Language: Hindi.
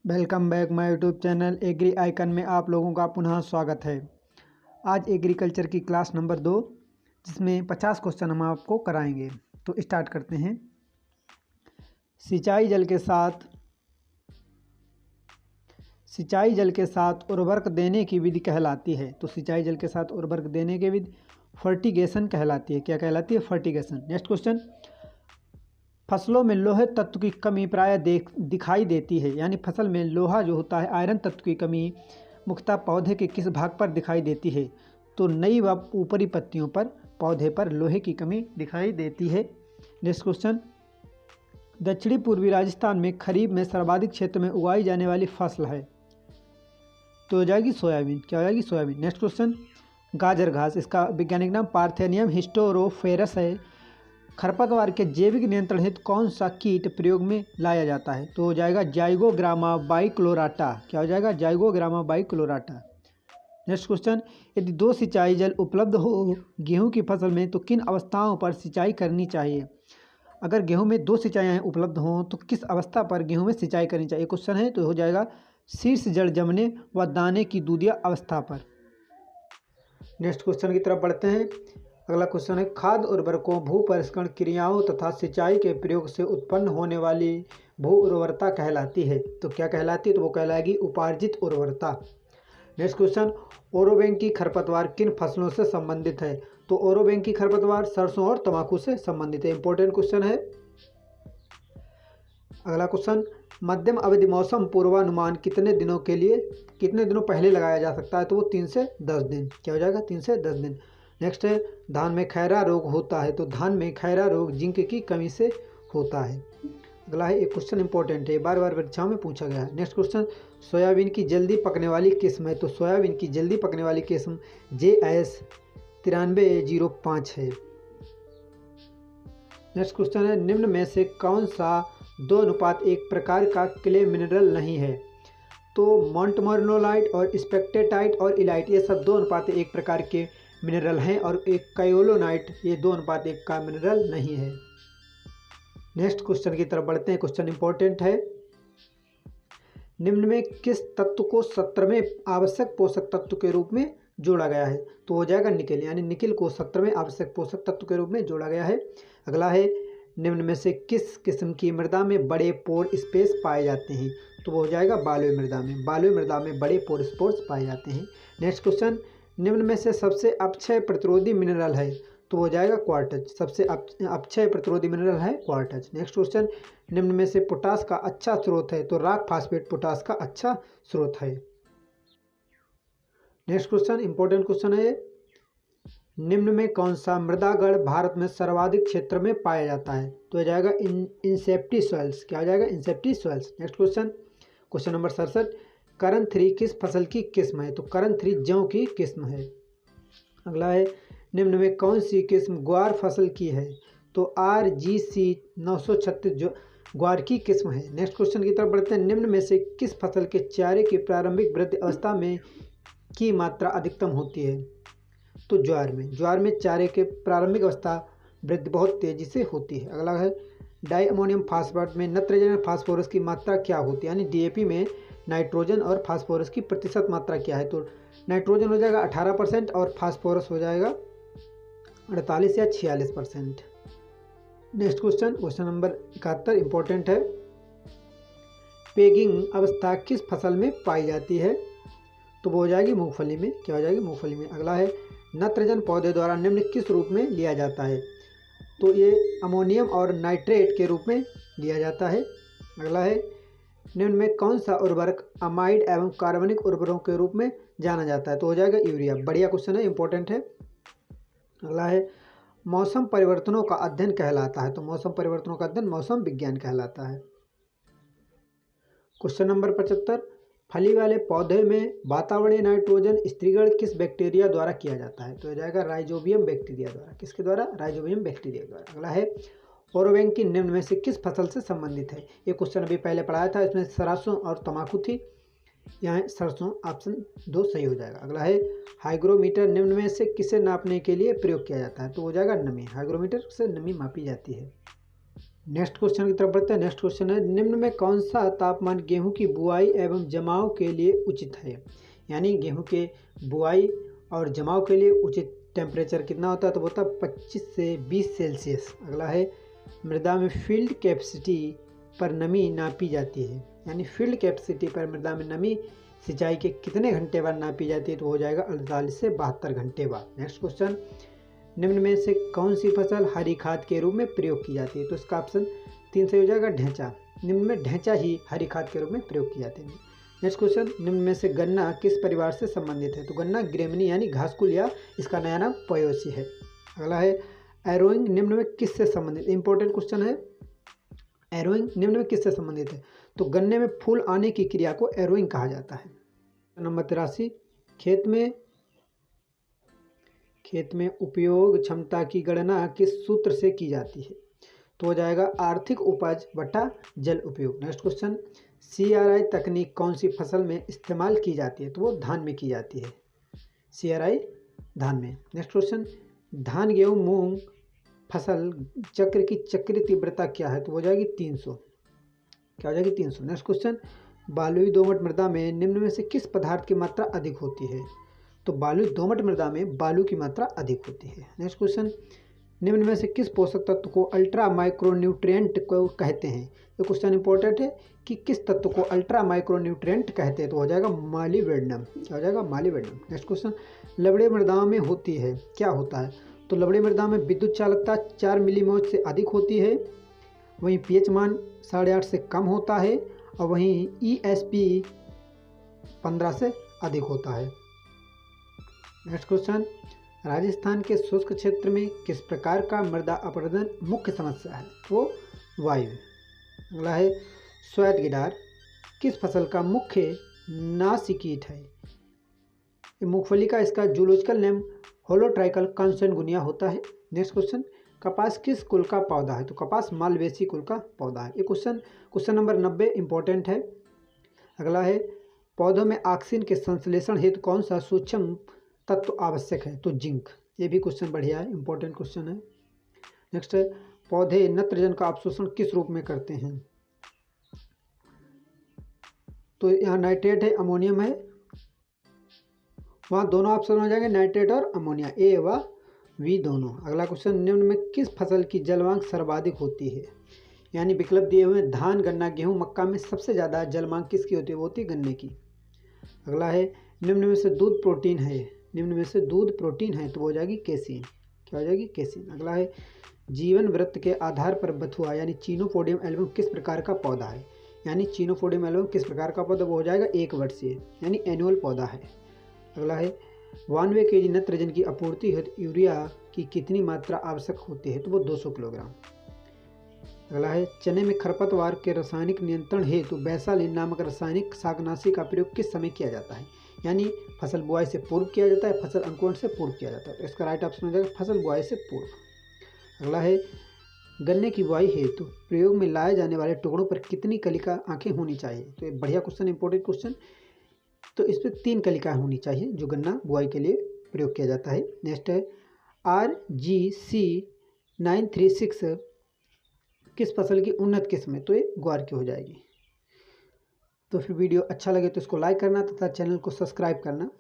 Welcome back my YouTube channel agri icon में आप लोगों का पुनः स्वागत है। आज एग्रीकल्चर की क्लास नंबर 2 जिसमें 50 क्वेश्चन हम आपको कराएंगे। तो स्टार्ट करते हैं। सिंचाई जल के साथ उर्वरक देने की विधि कहलाती है। तो सिंचाई जल के साथ उर्वरक देने की विधि फर्टिगेशन कहलाती है। क्या कहलाती है? फर्टिगेशन। नेक्स्ट क्वेश्चन, फसलों में लोहे तत्व की कमी प्रायः दिखाई देती है। यानी फसल में लोहा जो होता है, आयरन तत्व की कमी मुख्यतः पौधे के किस भाग पर दिखाई देती है? तो नई व ऊपरी पत्तियों पर पौधे पर लोहे की कमी दिखाई देती है। नेक्स्ट क्वेश्चन, दक्षिणी पूर्वी राजस्थान में खरीफ में सर्वाधिक क्षेत्र में उगाई जाने वाली फसल है। तो हो जाएगी सोयाबीन। क्या हो जाएगी? सोयाबीन। नेक्स्ट क्वेश्चन, गाजर घास, इसका वैज्ञानिक नाम पार्थेनियम हिस्टोरोफेरस है। खरपतवार के जैविक नियंत्रण हेतु कौन सा कीट प्रयोग में लाया जाता है? तो हो जाएगा जाइगोग्रामा बाइक्लोराटा। क्या हो जाएगा? जाइगोग्रामा बाइक्लोराटा। नेक्स्ट क्वेश्चन, यदि 2 सिंचाई जल उपलब्ध हो गेहूं की फसल में तो किन अवस्थाओं पर सिंचाई करनी चाहिए? अगर गेहूं में 2 सिंचाइयाँ उपलब्ध हों तो किस अवस्था पर गेहूं में सिंचाई करनी चाहिए? क्वेश्चन है। तो हो जाएगा शीर्ष जड़ जमने व दाने की दूधिया अवस्था पर। नेक्स्ट क्वेश्चन की तरफ बढ़ते हैं। अगला क्वेश्चन है, खाद्य उर्वरकों भू परिष्करण क्रियाओं तथा सिंचाई के प्रयोग से उत्पन्न होने वाली भू उर्वरता कहलाती है। तो क्या कहलाती है? तो वो कहलाएगी उपार्जित उर्वरता। नेक्स्ट क्वेश्चन, ओरोबैंकी खरपतवार किन फसलों से संबंधित है? तो ओरोबैंकी खरपतवार सरसों और तंबाकू से संबंधित है। इंपॉर्टेंट क्वेश्चन है। अगला क्वेश्चन, मध्यम अवधि मौसम पूर्वानुमान कितने दिनों पहले लगाया जा सकता है? तो वो 3 से 10 दिन। क्या हो जाएगा? 3 से 10 दिन। नेक्स्ट है, धान में खैरा रोग होता है। तो धान में खैरा रोग जिंक की कमी से होता है। अगला है, एक क्वेश्चन इंपॉर्टेंट है, बार बार परीक्षाओं में पूछा गया है। नेक्स्ट क्वेश्चन, सोयाबीन की जल्दी पकने वाली किस्म है। तो सोयाबीन की जल्दी पकने वाली किस्म JS 9305 है। नेक्स्ट क्वेश्चन है, निम्न में से कौन सा 2:1 प्रकार का क्ले मिनरल नहीं है? तो मोंटमोर्नोलाइट और स्पेक्टेटाइट और इलाइट ये सब 2:1 प्रकार के मिनरल हैं और एक कायोलोनाइट ये 2:1 का मिनरल नहीं है। नेक्स्ट क्वेश्चन की तरफ बढ़ते हैं। क्वेश्चन इंपॉर्टेंट है। निम्न में किस तत्व को 17वें आवश्यक पोषक तत्व के रूप में जोड़ा गया है? तो हो जाएगा निकेल। यानी निकेल को 17वें आवश्यक पोषक तत्व के रूप में जोड़ा गया है। अगला है, निम्न में से किस किस्म की मृदा में बड़े पोर स्पेस पाए जाते हैं? तो वो हो जाएगा बालुई मृदा में। बालुई मृदा में बड़े पोर स्पोर्स पाए जाते हैं। नेक्स्ट क्वेश्चन, निम्न में से सबसे अपक्षय प्रतिरोधी मिनरल है? तो हो जाएगा क्वार्टज। सबसे अपक्षय प्रतिरोधी मिनरल है क्वार्टज। नेक्स्ट क्वेश्चन, निम्न में से पोटास का अच्छा स्रोत है? तो रॉक फास्फेट पोटास का अच्छा स्रोत है। नेक्स्ट क्वेश्चन इंपॉर्टेंट क्वेश्चन है, निम्न में कौन सा मृदागण भारत में सर्वाधिक क्षेत्र में पाया जाता है? तो हो जाएगा इंसेप्टी सॉइल्स। क्या हो जाएगा? Inceptisols. Next question, question number 67, करन 3 किस फसल की किस्म है? तो करन 3 जौ की किस्म है। अगला है, निम्न में कौन सी किस्म ग्वार फसल की है? तो RGC 936 जो ग्वार की किस्म है। नेक्स्ट क्वेश्चन की तरफ बढ़ते हैं। निम्न में से किस फसल के चारे की प्रारंभिक वृद्धि अवस्था में की मात्रा अधिकतम होती है? तो ज्वार में चारे के प्रारंभिक अवस्था वृद्धि बहुत तेजी से होती है। अगला है, डाई अमोनियम फास्फेट में नाइट्रोजन और फास्फोरस की मात्रा क्या होती है? यानी DAP में नाइट्रोजन और फास्फोरस की प्रतिशत मात्रा क्या है? तो नाइट्रोजन हो जाएगा 18% और फास्फोरस हो जाएगा 48 या 46%। Next question, question number 71 important है। पेगिंग अवस्था किस फसल में पाई जाती है? तो वो हो जाएगी मूंगफली में। क्या हो जाएगी? मूंगफली में। अगला है, नत्रजन पौधे द्वारा निम्न किस रूप में लिया जाता है? तो ये अमोनियम और नाइट्रेट के रूप में लिया जाता है। अगला है, निम्न में कौन सा उर्वरक अमाइड एवं कार्बनिक उर्वरकों के रूप में जाना जाता है? तो हो जाएगा यूरिया। बढ़िया क्वेश्चन है, इंपॉर्टेंट है। अगला है, मौसम परिवर्तनों का अध्ययन कहलाता है? तो मौसम परिवर्तनों का अध्ययन मौसम विज्ञान कहलाता है। क्वेश्चन नंबर 75, फली वाले पौधे में वातावरणीय नाइट्रोजन स्थिरीकरण किस बैक्टीरिया द्वारा किया जाता है? तो हो जाएगा राइजोबियम बैक्टीरिया द्वारा। किसके द्वारा? राइजोबियम बैक्टीरिया द्वारा। अगला है, ओरोबैंकी निम्न में से किस फसल से संबंधित है? ये क्वेश्चन अभी पहले पढ़ाया था, इसमें सरसों और तंबाकू थी। यहाँ सरसों, ऑप्शन 2 सही हो जाएगा। अगला है, हाइग्रोमीटर निम्न में से किसे नापने के लिए प्रयोग किया जाता है? तो हो जाएगा नमी। हाइग्रोमीटर से नमी मापी जाती है। नेक्स्ट क्वेश्चन की तरफ बढ़ते हैं। नेक्स्ट क्वेश्चन है, निम्न में कौन सा तापमान गेहूं की बुआई एवं जमाव के लिए उचित है। यानी गेहूं के बुआई और जमाव के लिए उचित टेम्परेचर कितना होता है, तो होता है 25 से 20 सेल्सियस। अगला है, मृदा में फील्ड कैपेसिटी पर नमी नापी जाती है। यानी फील्ड कैपेसिटी पर मृदा में नमी सिंचाई के कितने घंटे बाद नापी जाती है, तो हो जाएगा 48 से 72 घंटे बाद। नेक्स्ट क्वेश्चन, निम्न में से कौन सी फसल हरी खाद के रूप में प्रयोग की जाती है, तो इसका ऑप्शन 3 से हो जाएगा ढैंचा। निम्न में ढैंचा ही हरी खाद के रूप में प्रयोग की जाती है। नेक्स्ट क्वेश्चन, निम्न में से गन्ना किस परिवार से संबंधित है, तो गन्ना ग्रेमनी यानी घासकुल या इसका नया नाम पोएसी है। अगला है, एरोइंग निम्न में किससे संबंधित, इंपॉर्टेंट क्वेश्चन है। एरोइंग निम्न में किससे संबंधित है, तो गन्ने में फूल आने की क्रिया को एरोइंग कहा जाता है। नंबर 83, खेत में उपयोग क्षमता की गणना किस सूत्र से की जाती है, तो हो जाएगा आर्थिक उपज बटा जल उपयोग। नेक्स्ट क्वेश्चन, CRI तकनीक कौन सी फसल में इस्तेमाल की जाती है, तो वो धान में की जाती है। CRI धान में। नेक्स्ट क्वेश्चन, धान गेहूँ मूंग फसल चक्र की चक्रीय तीव्रता क्या है, तो हो जाएगी 300। क्या हो जाएगी 300। नेक्स्ट क्वेश्चन, बालुई दोमट मृदा में निम्न में से किस पदार्थ की मात्रा अधिक होती है, तो बालुई दोमट मृदा में बालू की मात्रा अधिक होती है। नेक्स्ट क्वेश्चन, निम्न में से किस पोषक तत्व को अल्ट्रा माइक्रोन्यूट्रिएंट को कहते हैं, ये क्वेश्चन इंपॉर्टेंट है कि किस तत्व को अल्ट्रा माइक्रोन्यूट्रिएंट कहते हैं, तो हो जाएगा मालिब्डेनम। क्या हो जाएगा मालिब्डेनम। नेक्स्ट क्वेश्चन, लवणीय मृदाओं में होती है, क्या होता है, तो लवणीय मृदा में विद्युत चालकता 4 मिलीमोल से अधिक होती है, वहीं pH मान 8.5 से कम होता है, और वहीं ESP 15 से अधिक होता है। नेक्स्ट क्वेश्चन, राजस्थान के शुष्क क्षेत्र में किस प्रकार का मृदा अपरदन मुख्य समस्या है, तो वायु। अगला है, श्वेत गिडार किस फसल का मुख्य नासी कीट है, मूंगफली का इसका जूलॉजिकल नेम होलोट्राइकल कॉन्सैंगुनिया होता है। नेक्स्ट क्वेश्चन, कपास किस कुल का पौधा है, तो कपास मालवेसी कुल का पौधा है। ये क्वेश्चन नंबर 90 इंपॉर्टेंट है। अगला है, पौधों में ऑक्सीजन के संश्लेषण हेतु कौन सा सूक्ष्म तत्व आवश्यक है, तो जिंक। ये भी क्वेश्चन बढ़िया है, इंपॉर्टेंट क्वेश्चन है। नेक्स्ट है, पौधे नत्रजन का अवशोषण किस रूप में करते हैं, तो यहाँ नाइट्रेट है, अमोनियम है, वहाँ दोनों ऑप्शन हो जाएंगे नाइट्रेट और अमोनिया, A व V दोनों। अगला क्वेश्चन, निम्न में किस फसल की जलमांग सर्वाधिक होती है, यानी विकल्प दिए हुए धान गन्ना गेहूं मक्का में सबसे ज़्यादा जलमांग किसकी होती है, वो होती है गन्ने की। अगला है, निम्न में से दूध प्रोटीन है, निम्न में से दूध प्रोटीन है, तो वो हो जाएगी केसीन। क्या हो जाएगी केसीन। अगला है, जीवन वृत्त के आधार पर बथुआ यानी चीनोपोडियम एल्बम किस प्रकार का पौधा है, यानी चीनोपोडियम एल्बम किस प्रकार का पौधा, वो हो जाएगा 1 वर्षीय यानी एनुअल पौधा है। अगला है, 92 kg नत्रजन की आपूर्ति हेतु यूरिया की कितनी मात्रा आवश्यक होती है, तो वो 200 किलोग्राम। अगला है, चने में खरपतवार के रासायनिक नियंत्रण हेतु बैसालिन नामक रासायनिक शाकनाशी का प्रयोग किस समय किया जाता है, यानी फसल बुआई से पूर्व किया जाता है, फसल अंकुरण से पूर्व किया जाता है, तो इसका राइट ऑप्शन हो जाएगा फसल बुआई से पूर्व। अगला है, गन्ने की बुआई हेतु प्रयोग में लाए जाने वाले टुकड़ों पर कितनी कलिका आंखें होनी चाहिए, तो ये बढ़िया क्वेश्चन, इंपॉर्टेंट क्वेश्चन। तो इस पर 3 कलिकाएँ होनी चाहिए जो गन्ना बुआई के लिए प्रयोग किया जाता है। नेक्स्ट है, RGC 936 किस फसल की उन्नत किस्म है, तो ये ग्वार की हो जाएगी। तो फिर वीडियो अच्छा लगे तो इसको लाइक करना तथा चैनल को सब्सक्राइब करना